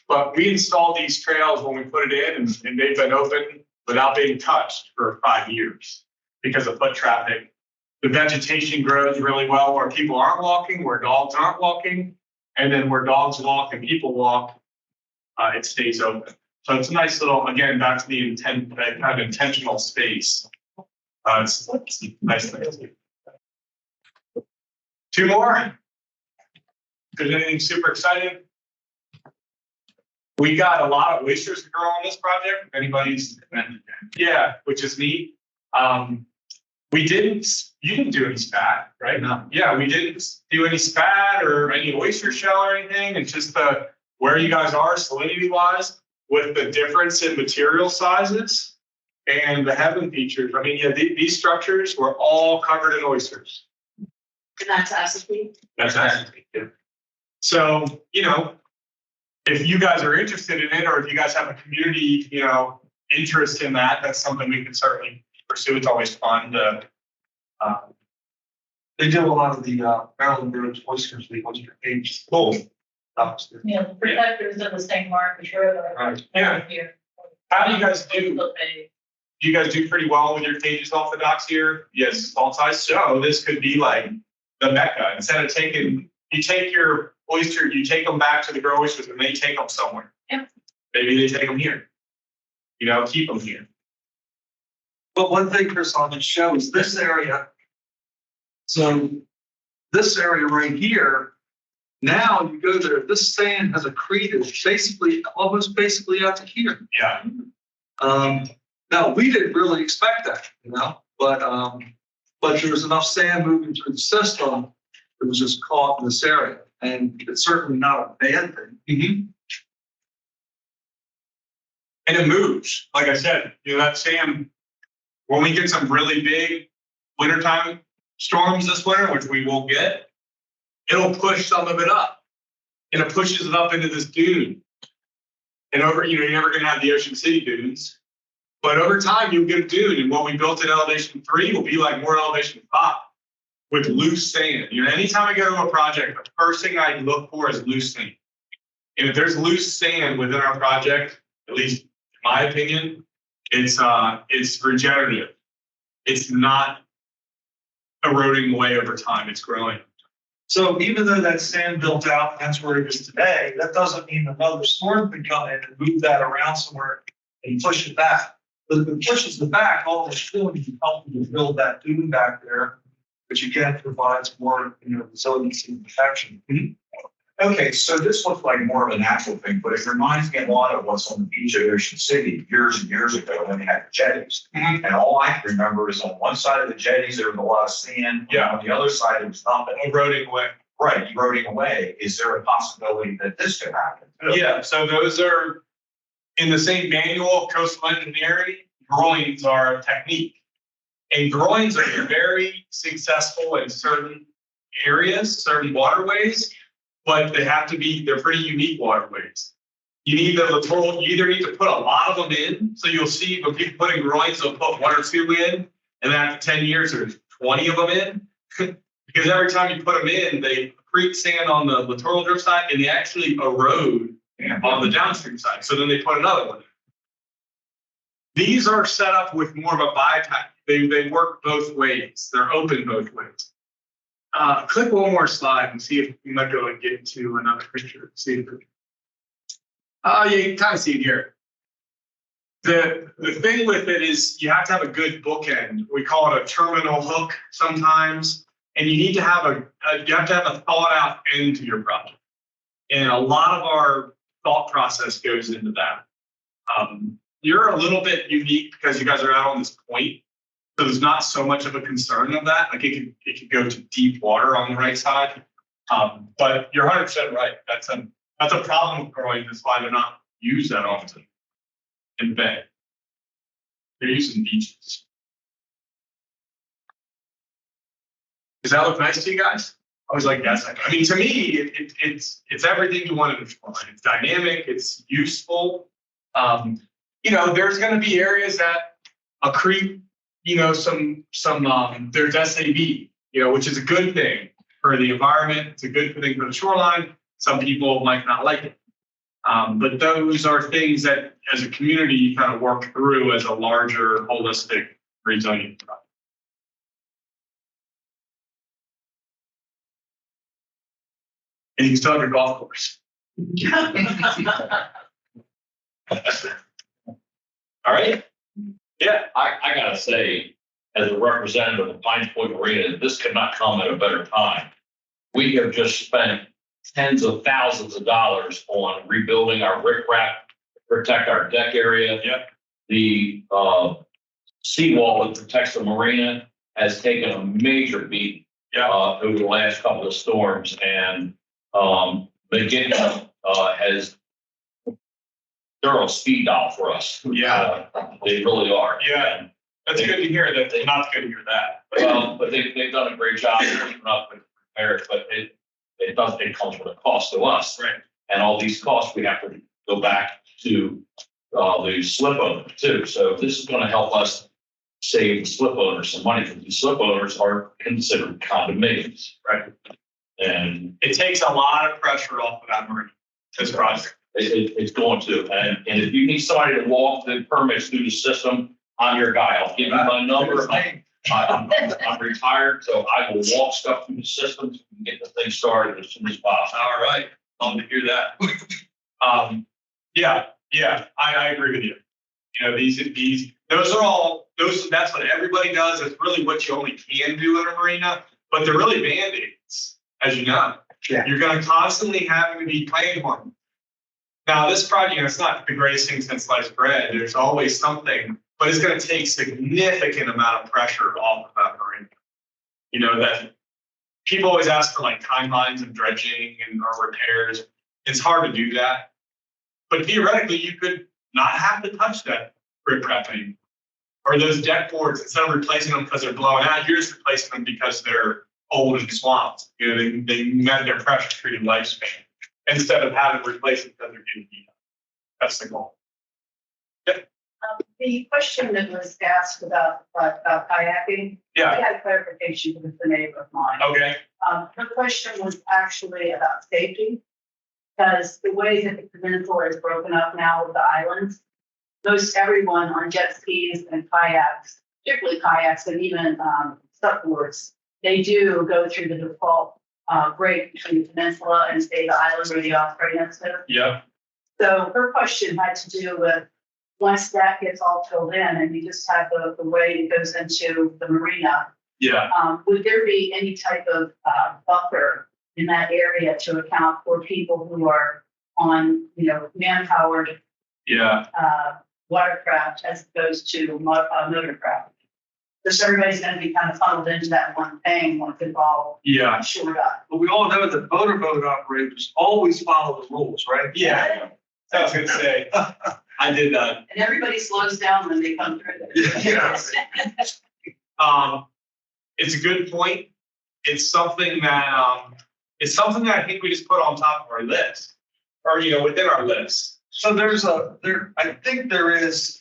But we installed these trails when we put it in, and they've been open without being touched for 5 years because of foot traffic. The vegetation grows really well where people aren't walking, where dogs aren't walking, and then where dogs walk and people walk, it stays open. So it's a nice little, again, back to the kind of intentional space. It's nice thing. 2 more. If there's anything super exciting. We got a lot of oysters to grow on this project. If anybody's, yeah, which is neat. You didn't do any spat, right? No. Yeah, we didn't do any spat or any oyster shell or anything. It's just where you guys are salinity wise with the difference in material sizes and the heaven features. I mean, yeah, these structures were all covered in oysters. And that's acetate? That's acetate, yeah. So, if you guys are interested in it, or if you guys have a community, interest in that, that's something we can certainly pursue. It's always fun to. They do a lot of the Maryland Village oysters, the oyster cage. Cool. Yeah, the protectors of the St. Marcus Road are Right. Yeah. here. How do you guys do? Do you guys do pretty well with your cages off the docks here? Yes, small size. So this could be like the Mecca. Instead of you take your oyster, you take them back to the grow oysters and they take them somewhere. Yep. Maybe they take them here. Keep them here. But one thing, Chris, on the show is this area. So this area right here, now you go there, this sand has accreted almost basically out to here. Yeah. Now we didn't really expect that, but there was enough sand moving through the system that was just caught in this area. And it's certainly not a bad thing. Mm-hmm. And it moves. Like I said, that sand, when we get some really big wintertime storms this winter, which we will get, it'll push some of it up. And it pushes it up into this dune. And you're never going to have the Ocean City dunes. But over time, you'll get a dune. And what we built at elevation 3 will be like more elevation 5 with loose sand. Anytime I go to a project, the first thing I look for is loose sand. And if there's loose sand within our project, at least in my opinion, it's regenerative. It's not eroding away over time. It's growing. So even though that sand built out, and that's where it is today, that doesn't mean another storm can come in and move that around somewhere and push it back. But if it pushes it back, all it's doing is helping to build that dune back there, which again provides more resiliency and protection. Mm-hmm. Okay, so this looks like more of a natural thing, but it reminds me a lot of what's on the beach at Ocean City years and years ago when they had jetties. Mm-hmm. And all I can remember is on one side of the jetties, there was a lot of sand. Yeah. On the other side, it was nothing. Eroding away. Right, eroding away. Is there a possibility that this could happen? Yeah, so those are in the same manual, coastal engineering, groins are a technique. And groins are very successful in certain areas, certain waterways, but they're pretty unique waterways. You need the littoral, you either need to put a lot of them in, so you'll see when people put in groins, they'll put 1 or 2 in, and then after 10 years, there's 20 of them in. Because every time you put them in, they create sand on the littoral drift side, and they actually erode on the downstream side. So then they put another one in. These are set up with more of a bypass. They work both ways. They're open both ways. Click one more slide and see if you might go and get to another picture. See if yeah, you can kind of see it here. The thing with it is you have to have a good bookend. We call it a terminal hook sometimes, and you need to have you have to have a thought out end to your project. And a lot of our thought process goes into that. You're a little bit unique because you guys are out on this point. So there's not so much of a concern of that. Like it could go to deep water on the right side. But you're 100% right. That's a problem with growing. That's why they're not used that often in the bay. They're used in beaches. Does that look nice to you guys? I was like, yes. I mean, to me, it's everything you want in a shoreline. It's dynamic. It's useful. There's going to be areas that accrete, there's SAB, which is a good thing for the environment. It's a good thing for the shoreline. Some people might not like it. But those are things that as a community, you kind of work through as a larger holistic rezoning project. And you can still have your golf course. All right. Yeah. I gotta say, as a representative of Pines Point Marina, this could not come at a better time. We have just spent tens of thousands of dollars on rebuilding our riprap, protect our deck area. Yeah. The seawall that protects the marina has taken a major beat over the last couple of storms, and McGinn has they're a speed dial for us. Yeah. They really are. Yeah. And that's good to hear that. Not good to hear that. But they've done a great job keeping up with repairs, but it comes with a cost to us. Right. And all these costs, we have to go back to the slip owner too. So this is going to help us save the slip owners some money, because the slip owners are considered condominiums. Right. And it takes a lot of pressure off of that marina, this project. It's going to. And if you need somebody to walk the permits through the system, I'm your guy. I'll give you my number. I'm retired, so I will walk stuff through the system so we can get the thing started as soon as possible. All right. Love to hear that. Yeah, I agree with you. Those are all, that's what everybody does. It's really what you only can do in a marina, but they're really Band-Aids, as you know. Yeah. You're going to constantly have to be playing one. Now, this project, it's not the greatest thing since sliced bread. There's always something, but it's going to take significant amount of pressure off of that marina. That people always ask for like timelines and dredging and or repairs. It's hard to do that. But theoretically, you could not have to touch that riprap anymore. Or those deck boards, instead of replacing them because they're blowing out, you're just replacing them because they're old and swamped. They met their pressure treated lifespan, instead of having to replace them because they're getting beat up. That's the goal. Yep. The question that was asked about kayaking, Yeah. I had clarification with the neighbor of mine. Okay. Her question was actually about safety, because the way that the peninsula is broken up now with the islands, most everyone on jet skis and kayaks, particularly kayaks and even surfboards, they do go through the default break between the peninsula and say the island where the Osprey is. Yeah. So her question had to do with, once that gets all filled in and you just have the way it goes into the marina, Yeah. would there be any type of buffer in that area to account for people who are on, man-powered Yeah. watercraft as opposed to motorcraft? Because everybody's going to be kind of funneled into that one thing once it's all Yeah. shored up. But we all know that motorboat operators always follow the rules, right? Yeah. I was going to say, I did that. And everybody slows down when they come through. Yeah. It's a good point. It's something that, I think we just put on top of our list, or, within our list. So I think there is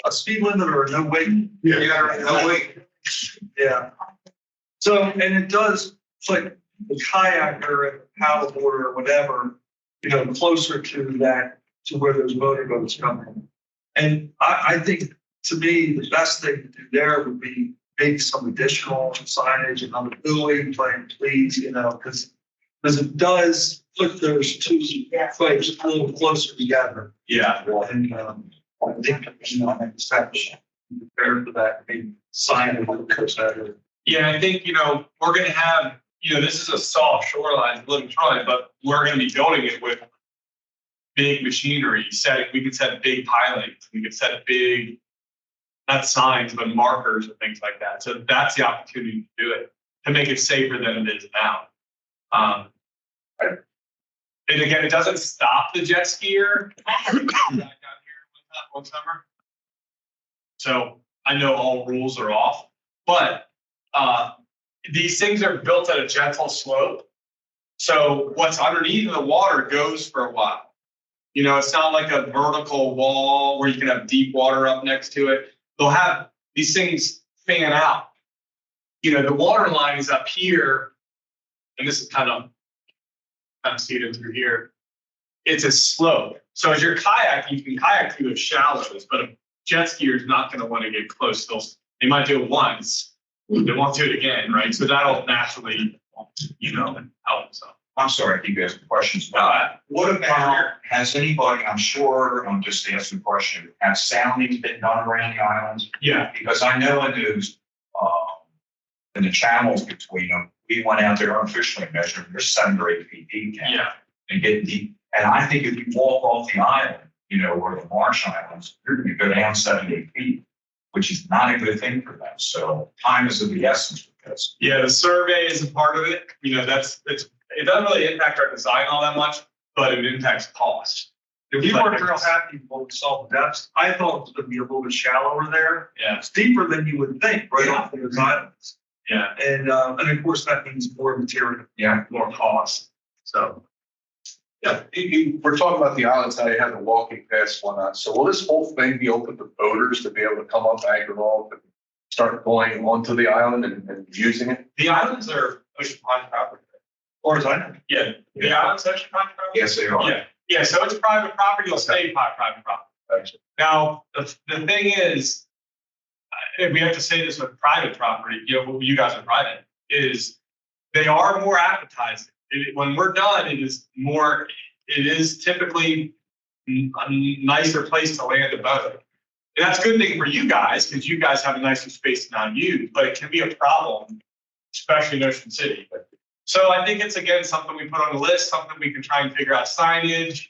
a speed limit or a no wait. No wait. Yeah. So, and it does, it's like the kayaker and paddleboarder or whatever, closer to that, to where those motorboats come in. And I think, to me, the best thing to do there would be maybe some additional signage and on the building, playing please, because it does put those two sites a little closer together. Yeah. And I think, next time, prepare for that, maybe sign it with the Yeah, I think, we're gonna have, this is a soft shoreline, living shoreline, but we're gonna be building it with big machinery, we could set big pilings, we could set big, not signs, but markers and things like that. So that's the opportunity to do it, to make it safer than it is now. And again, it doesn't stop the jet skier back out here one summer. So I know all rules are off, but these things are built at a gentle slope. So what's underneath the water goes for a while. It's not like a vertical wall where you can have deep water up next to it. They'll have these things fan out. The water line is up here, and this is kind of see it through here. It's a slope. So as you're kayaking, you can kayak through those shallows, but a jet skier is not going to want to get close. They might do it once. They won't do it again, right? So that'll naturally, help. So I'm sorry, if you guys have questions. What about, has anybody, I'm sure, I'm just asking a question, have soundings been done around the islands? Yeah. Because I know in the channels between them, we went out there unofficially and measured, they're 7 or 8 feet deep now. Yeah. And getting deep. And I think if you walk off the island, or the Marsh Islands, you're going to go down 7, 8 feet, which is not a good thing for them. So time is of the essence with this. Yeah, the survey is a part of it. It doesn't really impact our design all that much, but it impacts cost. We weren't real happy when we saw the depths. I thought it was going to be a little bit shallower there. Yeah. It's deeper than you would think, right off those islands. Yeah. And of course, that means more material. Yeah. More cost. So. Yeah, we're talking about the islands, how you have the walking paths, whatnot. So will this whole thing be open to boaters to be able to come up anchor off and start going onto the island and using it? The islands are ocean pond property. Or as I know. Yeah. The islands are ocean pond property? Yes, they are. Yeah. Yeah. So it's private property. It'll stay private property. Now, the thing is, we have to say this with private property, you guys are private, is they are more appetizing. When we're done, it is typically a nicer place to land a boat. And that's a good thing for you guys, because you guys have a nicer space to not use, but it can be a problem, especially in Ocean City. So I think it's, again, something we put on the list, something we can try and figure out signage.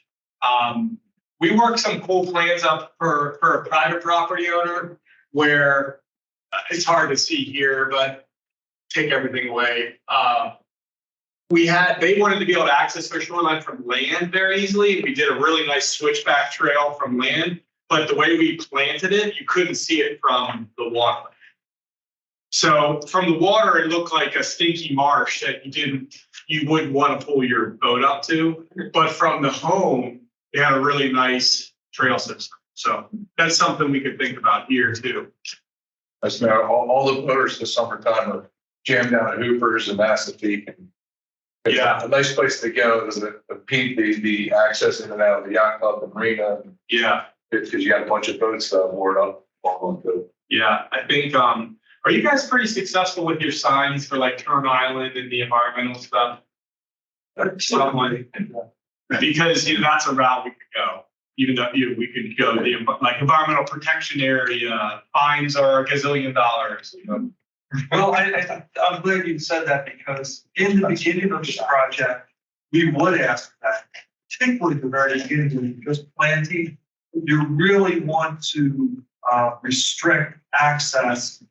We worked some cool plans up for a private property owner where it's hard to see here, but take everything away. They wanted to be able to access their shoreline from land very easily. We did a really nice switchback trail from land, but the way we planted it, you couldn't see it from the water. So from the water, it looked like a stinky marsh that you wouldn't want to pull your boat up to. But from the home, they had a really nice trail system. So that's something we could think about here too. That's now all the boaters this summertime are jammed down at Hooper's and Massapequa. It's Yeah. a nice place to go. Does it impede the access in and out of the yacht club, the marina? Yeah. Because you got a bunch of boats moored up. Yeah. I think, are you guys pretty successful with your signs for like Turn Island and the environmental stuff? Because that's a route we could go. Even though we could go the environmental protection area, fines are $1 gazillion. Well, I'm glad you said that, because in the beginning of this project, we would ask that, particularly the very beginning when you're just planting, you really want to restrict access,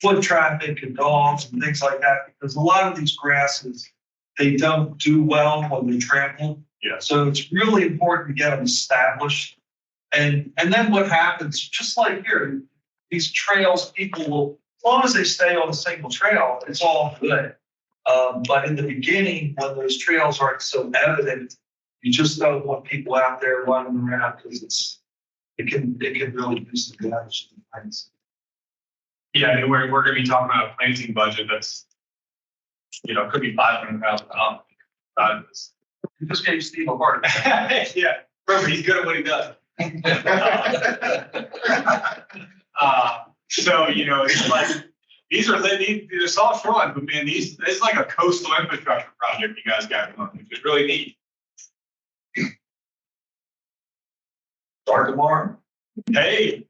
foot traffic and dogs and things like that, because a lot of these grasses, they don't do well when they're trampled. Yeah. So it's really important to get them established. And then what happens, just like here, these trails, people will, as long as they stay on a single trail, it's all good. But in the beginning, when those trails aren't so evident, you just don't want people out there running around because it can really do some damage to the plants. Yeah, and we're gonna be talking about a planting budget that's, could be $500,000. You just gave Steve a heart attack. Yeah, remember, he's good at what he does. So, it's like, they're soft run, but man, this is like a coastal infrastructure project you guys got going, which is really neat. Start tomorrow. Hey,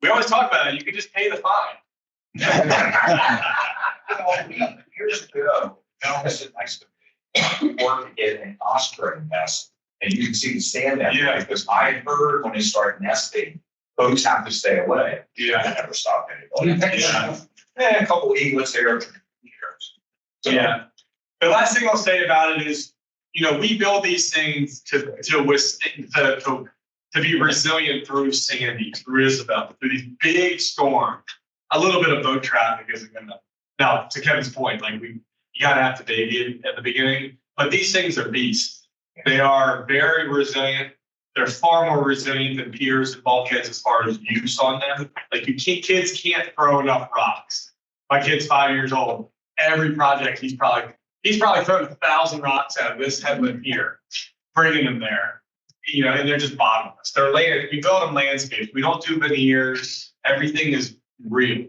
we always talk about it. You can just pay the fine. Years ago, I sit next to me, working in an osprey nest, and you can see the stand down there, because I heard when they start nesting, folks have to stay away. Yeah. I never stopped anybody. Yeah. A couple of eaglets there. So, Yeah. The last thing I'll say about it is, we build these things to withstand, to be resilient through Sandy, through Isabel, through these big storms. A little bit of boat traffic isn't gonna. Now, to Kevin's point, like you gotta have to baby it at the beginning, but these things are beasts. They are very resilient. They're far more resilient than piers and bulkheads as far as use on them. Like kids can't throw enough rocks. My kid's 5 years old. Every project he's probably thrown 1,000 rocks out of this headland here, bringing them there. And they're just bottomless. We build them landscapes. We don't do veneers. Everything is real.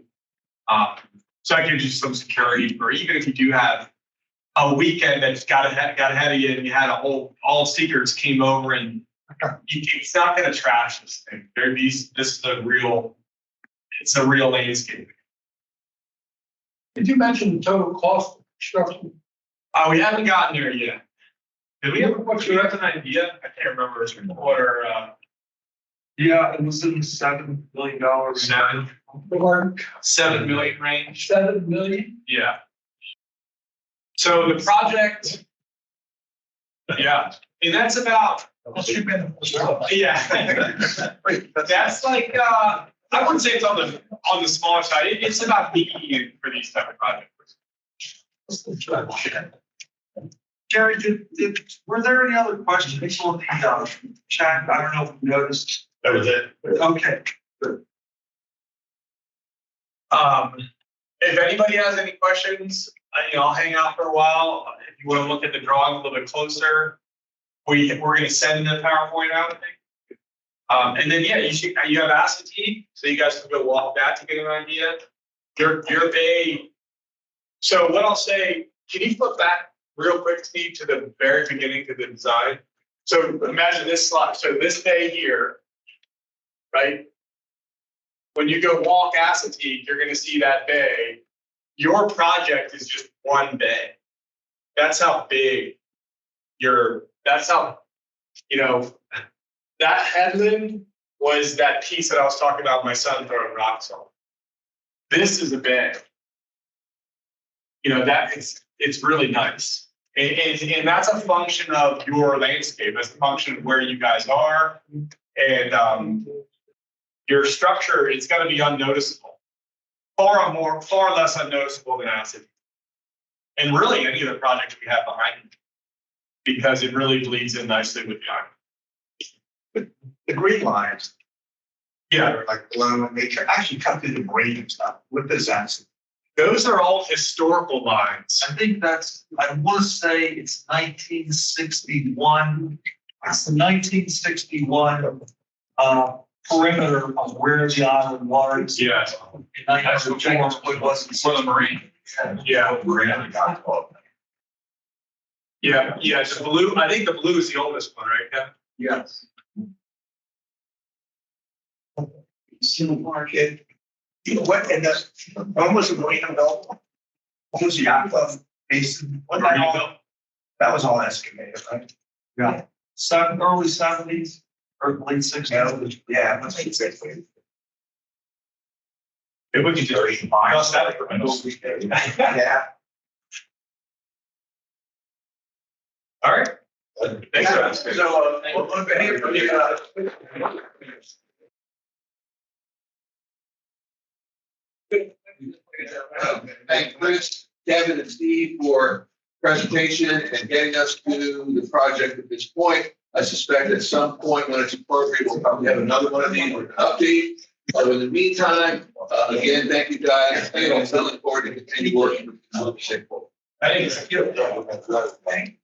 So that gives you some security for even if you do have a weekend that got ahead of you and you had all seekers came over and it's not going to trash this thing. It's a real landscape. Did you mention the total cost of construction? We haven't gotten there yet. Did we ever put you an idea? I can't remember. It's quarter. Yeah, it was in the $7 million. $7 million range. 7 million? Yeah. So the project. Yeah, and that's about. Yeah. That's like I wouldn't say it's on the smaller side. It's about median for these type of projects. Jerry, were there any other questions on the chat? I don't know if you noticed. That was it. Okay, good. If anybody has any questions, I'll hang out for a while. If you want to look at the drawing a little bit closer, we're going to send the PowerPoint out. And then you have acetate, so you guys can go walk that to get an idea. Your bay. So what I'll say, can you flip back real quick, Steve, to the very beginning to the design? So imagine this slide. So this bay here, right? When you go walk acetate, you're going to see that bay. Your project is just one bay. That's how big that headland was that piece that I was talking about my son throwing rocks on. This is a bay. It's really nice. And that's a function of your landscape. That's a function of where you guys are. And your structure, it's going to be unnoticeable. Far less unnoticeable than acid. And really any of the projects we have behind it, because it really bleeds in nicely with the iron. The green lines. Yeah. Are like below in nature, actually cut through the green and stuff. What does that? Those are all historical lines. I think I want to say it's 1961. It's the 1961 perimeter of where the island was. Yeah. That's what Jenkins Point was. For the marine. Yeah. Yeah. The blue. I think the blue is the oldest one, right? Yeah. Yes. Civil market. What and when was the marina built? What was the yacht club basin? What that was all excavated, right? Yeah. Early 70s or late 60s. Yeah, let's say 60s. If we can just cross that. Yeah. All right. Thanks, guys. So, on behalf of the, Thank Chris, Kevin, and Steve for presentation and getting us to the project at this point. I suspect at some point when it's appropriate, we'll probably have another one of these with an update. But in the meantime, again, thank you guys, and I look forward to continue working with you. I think it's.